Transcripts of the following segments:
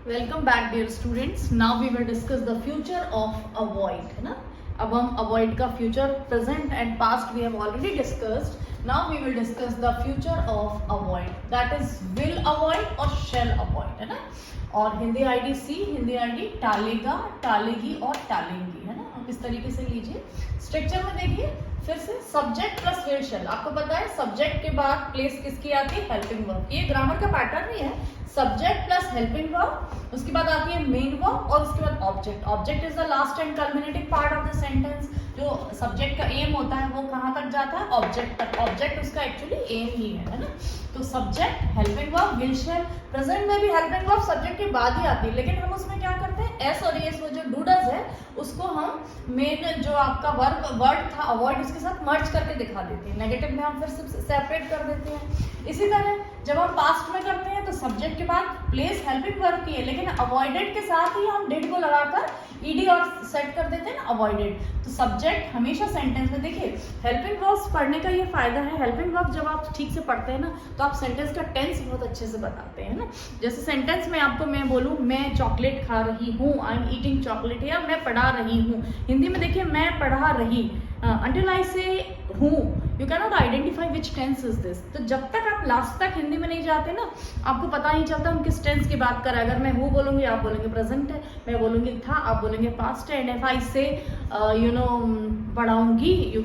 Welcome back dear students. Now we will discuss the future of avoid, है ना. अब हम अवॉइड का future, present and past we have already discussed. Now we will discuss the future of avoid, that is will avoid और shall avoid, है ना. और हिंदी आईडी सी, हिंदी आईडी टालेगा, टालेगी और टालेंगी, है ना. आप इस तरीके से लीजिए. स्ट्रक्चर में देखिए फिर से सब्जेक्ट प्लस विल शैल. आपको पता है सब्जेक्ट के बाद प्लेस किसकी आती है? Helping verb. ये ग्रामर का पैटर्न ही है. सब्जेक्ट प्लस हेल्पिंग वर्ब, उसके बाद आती है मेन वर्ब और उसके बाद object. Object is the last and culminating part of the sentence. जो सब्जेक्ट का एम होता है वो कहाँ तक जाता है? ऑब्जेक्ट तक. ऑब्जेक्ट उसका एक्चुअली एम ही है ना. तो subject, helping verb, will shell. Present में भी हेल्पिंग वर्ब सब्जेक्ट के बाद ही आती है, लेकिन हम उसमें क्या करते हैं? एस और एस वो जो डू डज है उसको हम मेन जो आपका वर्ड था अवॉइड उसके साथ मर्ज करके दिखा देते हैं. नेगेटिव में हम फिर सेपरेट कर देते हैं. इसी तरह जब हम पास्ट में करते हैं तो सब्जेक्ट के बाद प्लेस हेल्पिंग वर्ब की है, लेकिन अवॉइडेड के साथ ही हम डिड को लगाकर ईडी और सेट कर देते हैं ना, अवॉइडेड. तो सब्जेक्ट हमेशा सेंटेंस में, देखिए हेल्पिंग वर्ब्स पढ़ने का ये फायदा है. हेल्पिंग वर्ब जब आप ठीक से पढ़ते हैं ना तो आप सेंटेंस का टेंस बहुत अच्छे से बताते हैं ना. जैसे सेंटेंस में आपको मैं बोलूँ मैं चॉकलेट खा रही हूँ, आई एम ईटिंग चॉकलेट, या मैं पढ़ा रही हूँ. हिंदी में देखिए मैं पढ़ा रही, until I say who, you cannot identify which tense is this. तो जब तक आप लास्ट तक हिंदी में नहीं जाते ना आपको पता नहीं चलता हम किस टेंस की बात कर रहे हैं. अगर मैं हूँ बोलूँगी आप बोलेंगे प्रेजेंट है, मैं बोलूँगी था आप बोलेंगे पास्ट है. एंड इफ आई से पढ़ाऊंगी you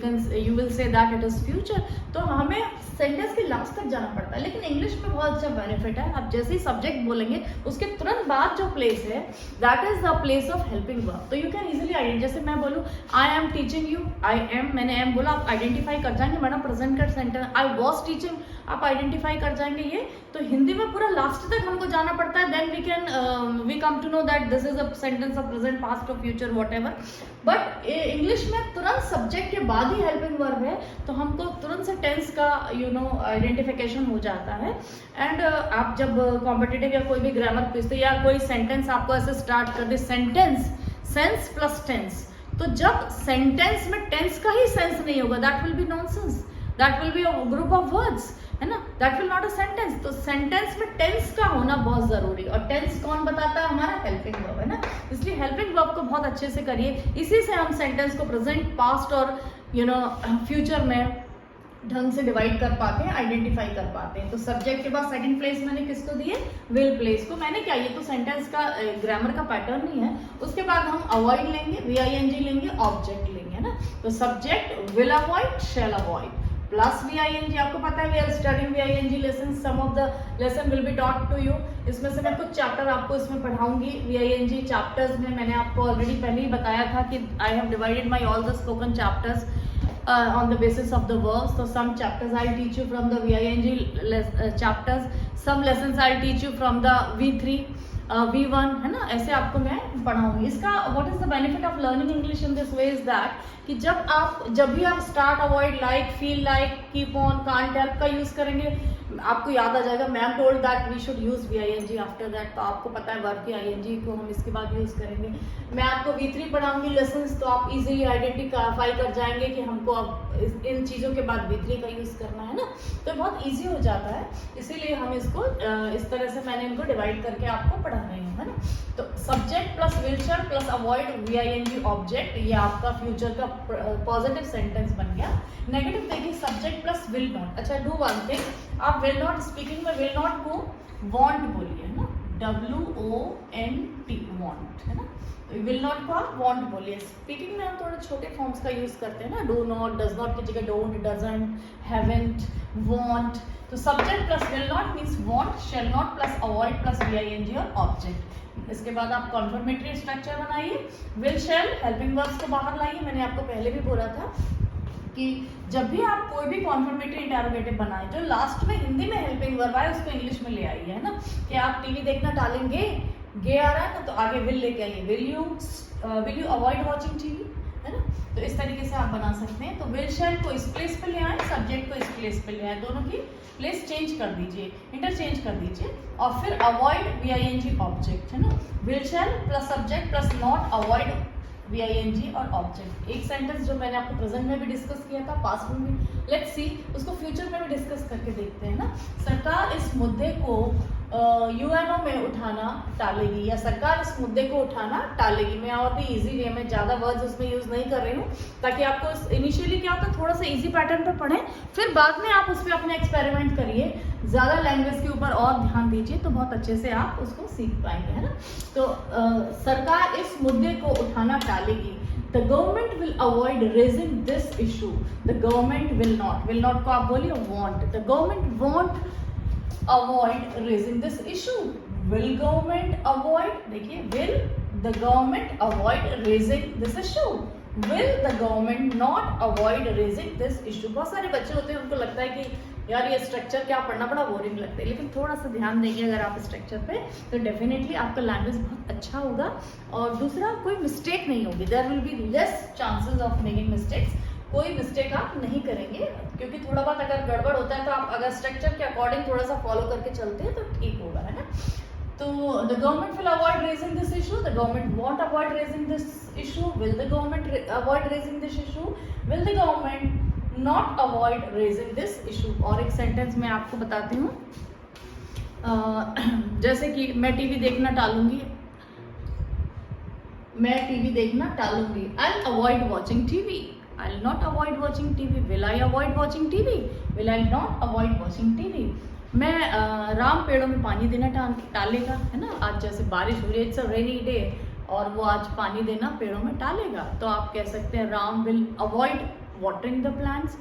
will say that it is future. तो हमें सेंटेंस के लास्ट तक जाना पड़ता है. लेकिन इंग्लिश में बहुत अच्छा बेनिफिट है, आप जैसे ही सब्जेक्ट बोलेंगे उसके तुरंत बाद जो प्लेस है that is the place of helping verb. तो यू कैन इजिली आइडेंटिफाई. जैसे मैं बोलूँ I am teaching you, I am, मैंने एम बोला, आप आइडेंटिफाई कर जाएंगे मैडम प्रेजेंट का सेंटेंस. आई वॉज टीचिंग, आप आइडेंटिफाई कर जाएंगे ये. तो हिंदी में पूरा लास्ट तक हमको जाना पड़ता है. Then we come to know that this is a sentence of present, past और future whatever. But English में तुरंत सब्जेक्ट के बाद ही हेल्पिंग वर्ब है तो हमको तुरंत से टेंस का आइडेंटिफिकेशन हो जाता है. एंड आप जब कॉम्पिटिटिव या कोई भी ग्रामर पूछते या कोई सेंटेंस आपको ऐसे स्टार्ट कर दे, सेंटेंस सेंस प्लस टेंस, तो जब सेंटेंस में टेंस का ही सेंस नहीं होगा that will B nonsense, that will be a group of words, है ना. That will not a sentence. तो सेंटेंस में टेंस का होना बहुत जरूरी. और टेंस कौन बताता है? हमारा हेल्पिंग वर्ब, है ना. इसलिए हेल्पिंग वर्ब को बहुत अच्छे से करिए. इसी से हम सेंटेंस को प्रेजेंट, पास्ट और फ्यूचर में ढंग से डिवाइड कर पाते हैं, आइडेंटिफाई कर पाते हैं. तो सब्जेक्ट के बाद सेकंड प्लेस मैंने किसको दिए? विल प्लेस को. मैंने क्या, ये तो सेंटेंस का ग्रामर का पैटर्न ही है. उसके बाद हम अवॉइड लेंगे, वीआईएनजी लेंगे, ऑब्जेक्ट लेंगे, है ना. तो subject will avoid, shall avoid plus V I N G. आपको पता है we are studying V I N G lesson. Some of the lesson will be taught to you. इसमें से मैं कुछ चैप्टर आपको इसमें पढ़ाऊंगी. वीआईएनजी चैप्टर्स में मैंने आपको ऑलरेडी पहले ही बताया था कि I have divided my all the spoken chapters on the basis of the verbs. So some chapters I'll teach you from the VING chapters, some lessons I'll teach you from the V3, V1, है ना. ऐसे आपको मैं पढ़ाऊंगी. इसका what is the benefit of learning English in this way is that कि जब भी आप start, avoid, like, feel like, keep on, can't help का यूज करेंगे आपको याद आ जाएगा ma'am told that we should use V I N G after that. तो आपको पता है वर्ब की आईएनजी को हम इसके बाद यूज करेंगे. मैं आपको V3 पढ़ाऊंगी लेसन्स, तो आप इजीली आइडेंटिफाई कर जाएंगे कि हमको अब इन चीज़ों के बाद V3 का यूज करना है ना. तो बहुत ईजी हो जाता है. इसीलिए हम इसको इस तरह से मैंने इनको डिवाइड करके आपको पढ़ा रही हूँ, है ना. तो subject plus will shall plus avoid V I N G object, ये आपका फ्यूचर का पॉजिटिव सेंटेंस बन गया. नेगेटिव देखिए सब्जेक्ट प्लस विल नॉट. अच्छा डू वन थिंग, आप विल नॉट, स्पीकिंग में विल नॉट को वॉन्ट बोलिए, है ना. WONT वॉन्ट, है ना. तो विल नॉट को आप वॉन्ट बोलिए. स्पीकिंग में हम थोड़े छोटे फॉर्म्स का यूज करते हैं ना, डू नॉट, डज नॉट की जगह डोंट, डजंट, हैवंट, वॉन्ट. तो subject plus will not means won't, shall not plus avoid plus V I N G और ऑब्जेक्ट. इसके बाद आप कॉन्फर्मेटरी स्ट्रक्चर बनाइए. विल शैल हेल्पिंग वर्ब्स को बाहर लाइए. मैंने आपको पहले भी बोला था कि जब भी आप कोई भी कॉन्फर्मेटरी इंटरोगेटिव बनाए जो लास्ट में हिंदी में हेल्पिंग वर्ब आए उसको इंग्लिश में ले आइए, है ना. कि आप टीवी देखना टालेंगे, गे आ रहा है ना, तो आगे विल लेके आइए. Will you avoid watching TV, है ना. तो इस तरीके से आप बना सकते हैं. तो विल शैल को इस प्लेस पे ले आए, सब्जेक्ट को इस प्लेस पे ले आए, दोनों की प्लेस चेंज कर दीजिए, इंटरचेंज कर दीजिए. और फिर अवॉइड वीआईएनजी ऑब्जेक्ट, है ना. Will shall plus subject plus not, avoid V I N G और ऑब्जेक्ट. एक सेंटेंस जो मैंने आपको प्रेजेंट में भी डिस्कस किया था, पास्ट में भी, लेट्स सी उसको फ्यूचर में भी डिस्कस करके देखते हैं ना. सरकार इस मुद्दे को यूएनओ में उठाना टालेगी, या सरकार इस मुद्दे को उठाना टालेगी। मैं और भी इजी वे में, ज़्यादा वर्ड्स उसमें यूज़ नहीं कर रही हूँ, ताकि आपको इनिशियली क्या होता है थोड़ा सा इजी पैटर्न पर पढ़ें, फिर बाद में आप उस पर अपने एक्सपेरिमेंट करिए, ज़्यादा लैंग्वेज के ऊपर और ध्यान दीजिए, तो बहुत अच्छे से आप उसको सीख पाएंगे, है ना। तो सरकार इस मुद्दे को उठाना टालेगी। The government will avoid raising this issue. The government will not को आप बोलिए want. The government won't avoid raising this issue. Will government avoid, देखिए will the government avoid raising this issue. Will the government not avoid raising this issue. बहुत सारे बच्चे होते हैं उनको लगता है कि यार ये स्ट्रक्चर क्या पढ़ना बड़ा बोरिंग लगता है, लेकिन थोड़ा सा ध्यान देंगे अगर आप स्ट्रक्चर पे, तो डेफिनेटली आपका लैंग्वेज बहुत अच्छा होगा। और दूसरा, कोई मिस्टेक नहीं होगी, there will be less chances of making mistakes. कोई मिस्टेक आप नहीं करेंगे, क्योंकि थोड़ा बहुत अगर गड़बड़ होता है तो आप अगर स्ट्रक्चर के अकॉर्डिंग थोड़ा सा फॉलो करके चलते हैं तो ठीक होगा, है ना। तो the government will avoid raising this issue, the government want avoid raising this issue, will the government avoid raising this issue, will the government not avoid raising this issue. और एक सेंटेंस मैं आपको बताती हूँ, जैसे कि मैं टीवी देखना टालूंगी, मैं टीवी देखना टालूंगी, I avoid watching TV, I will not avoid watching TV, will I avoid watching TV, will I not avoid watching TV. मैं राम पेड़ों में पानी देना टालेगा, है ना। आज जैसे बारिश हो रही है, इट्स अ रेनी डे, और वो आज पानी देना पेड़ों में टालेगा, तो आप कह सकते हैं Ram will avoid watering the plants,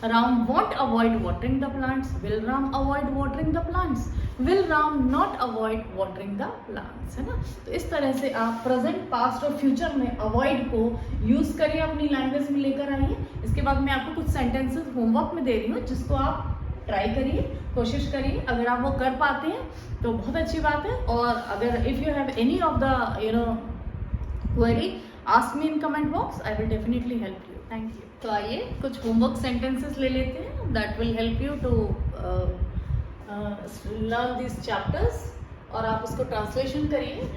Ram won't avoid watering the plants, will Ram avoid watering the plants, will Ram not avoid watering the plants, है ना। तो इस तरह से आप प्रेजेंट, पास्ट और फ्यूचर में अवॉइड को यूज करिए, अपनी लैंग्वेज में लेकर आइए। इसके बाद मैं आपको कुछ सेंटेंसेस होमवर्क में दे रही हूँ, जिसको आप ट्राई करिए, कोशिश करिए। अगर आप वो कर पाते हैं तो बहुत अच्छी बात है, और अगर if you have any of the query, ask me in comment box, I will definitely help you. Thank you. तो आइए कुछ होमवर्क सेंटेंसेस ले लेते हैं, that will help you to learn this chapters, और आप उसको ट्रांसलेशन करिए।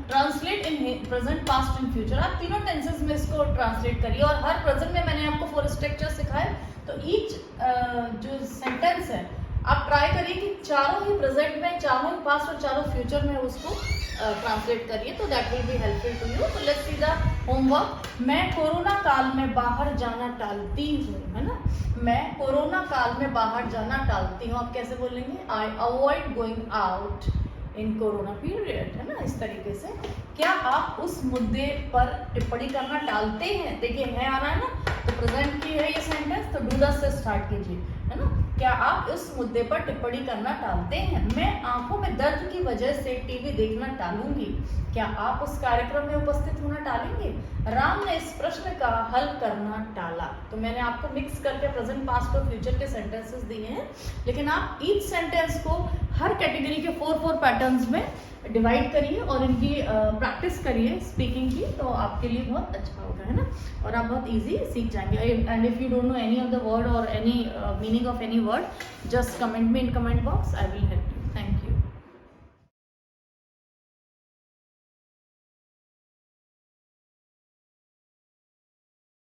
Translate in present, past and future, आप तीनों टेंसेस में इसको ट्रांसलेट करिए। और हर प्रेजेंट में मैंने आपको 4 स्ट्रक्चर सिखाए, तो ईच जो सेंटेंस है आप ट्राई करिए कि चारों ही प्रेजेंट में, चारों ही पास्ट और चारों फ्यूचर में उसको ट्रांसलेट करिए, तो that will be helpful to you. तो लेट्स सी द होमवर्क। मैं कोरोना काल में बाहर जाना टालती हूँ, है ना। मैं कोरोना काल में बाहर जाना टालती हूँ, आप कैसे बोलेंगे, I avoid going out in corona period, है ना। इस तरीके से क्या आप उस मुद्दे पर टिप्पणी करना टालते हैं, देखिए है आ रहा है ना, तो प्रेजेंट की है ये सेंटेंस, तो डू द से स्टार्ट कीजिए, है ना। क्या आप इस मुद्दे पर टिप्पणी करना टालते हैं। मैं आंखों में दर्द की वजह से टीवी देखना टालूंगी, क्या आप उस कार्यक्रम में उपस्थित होना टालेंगे। राम ने इस प्रश्न का हल करना टाला। तो मैंने आपको मिक्स करके प्रेजेंट, पास्ट और फ्यूचर के सेंटेंसेस दिए हैं, लेकिन आप ईच सेंटेंस को हर कैटेगरी के 4 पैटर्न्स में डिवाइड करिए और इनकी प्रैक्टिस करिए स्पीकिंग की, तो आपके लिए बहुत अच्छा होगा, है ना, और आप बहुत इजी सीख जाएंगे। And if you don't know any of the word और any meaning of any word, just comment me in comment box, I will help you.